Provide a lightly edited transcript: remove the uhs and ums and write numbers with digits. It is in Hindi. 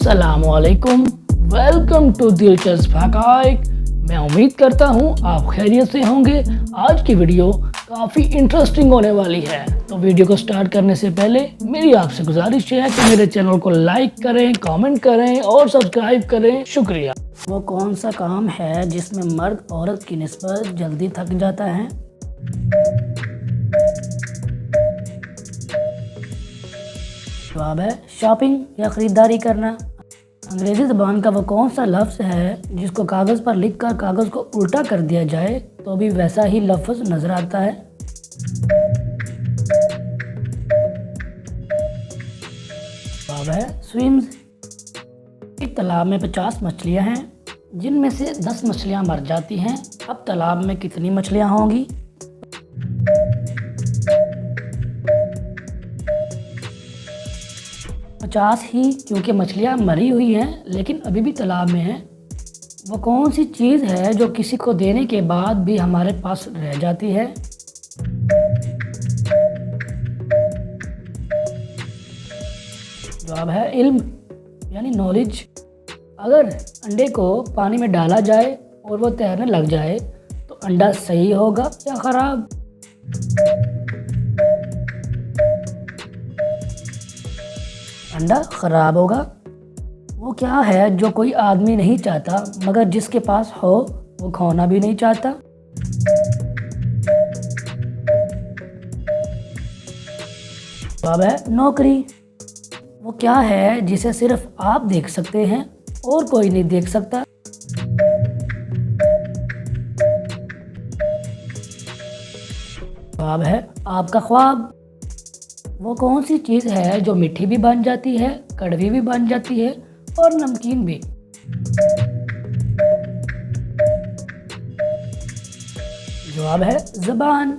अस्सलामुअलैकुम, वेलकम टू दिलचस्प हक़ाइक़। मैं उम्मीद करता हूँ आप खैरियत से होंगे। आज की वीडियो काफ़ी इंटरेस्टिंग होने वाली है, तो वीडियो को स्टार्ट करने से पहले मेरी आपसे गुजारिश है कि मेरे चैनल को लाइक करें, कमेंट करें और सब्सक्राइब करें। शुक्रिया। वो कौन सा काम है जिसमें मर्द औरत की निस्बत जल्दी थक जाता है? जवाब है शॉपिंग या ख़रीदारी करना। अंग्रेज़ी ज़बान का वो कौन सा लफ्ज़ है जिसको कागज़ पर लिखकर कागज़ को उल्टा कर दिया जाए तो भी वैसा ही लफ्ज़ नज़र आता है? जवाब है स्विम्स। एक तालाब में 50 मछलियाँ हैं, जिनमें से 10 मछलियाँ मर जाती हैं। अब तालाब में कितनी मछलियाँ होंगी? पचास ही, क्योंकि मछलियाँ मरी हुई हैं लेकिन अभी भी तालाब में हैं। वो कौन सी चीज़ है जो किसी को देने के बाद भी हमारे पास रह जाती है? जवाब है इल्म, यानी नॉलेज। अगर अंडे को पानी में डाला जाए और वो तैरने लग जाए तो अंडा सही होगा या ख़राब? अंडा ख़राब होगा। वो क्या है जो कोई आदमी नहीं चाहता मगर जिसके पास हो वो खोना भी नहीं चाहता? जवाब है नौकरी। वो क्या है जिसे सिर्फ आप देख सकते हैं और कोई नहीं देख सकता? जवाब है आपका ख्वाब। वो कौन सी चीज़ है जो मीठी भी बन जाती है, कड़वी भी बन जाती है और नमकीन भी? जवाब है ज़बान।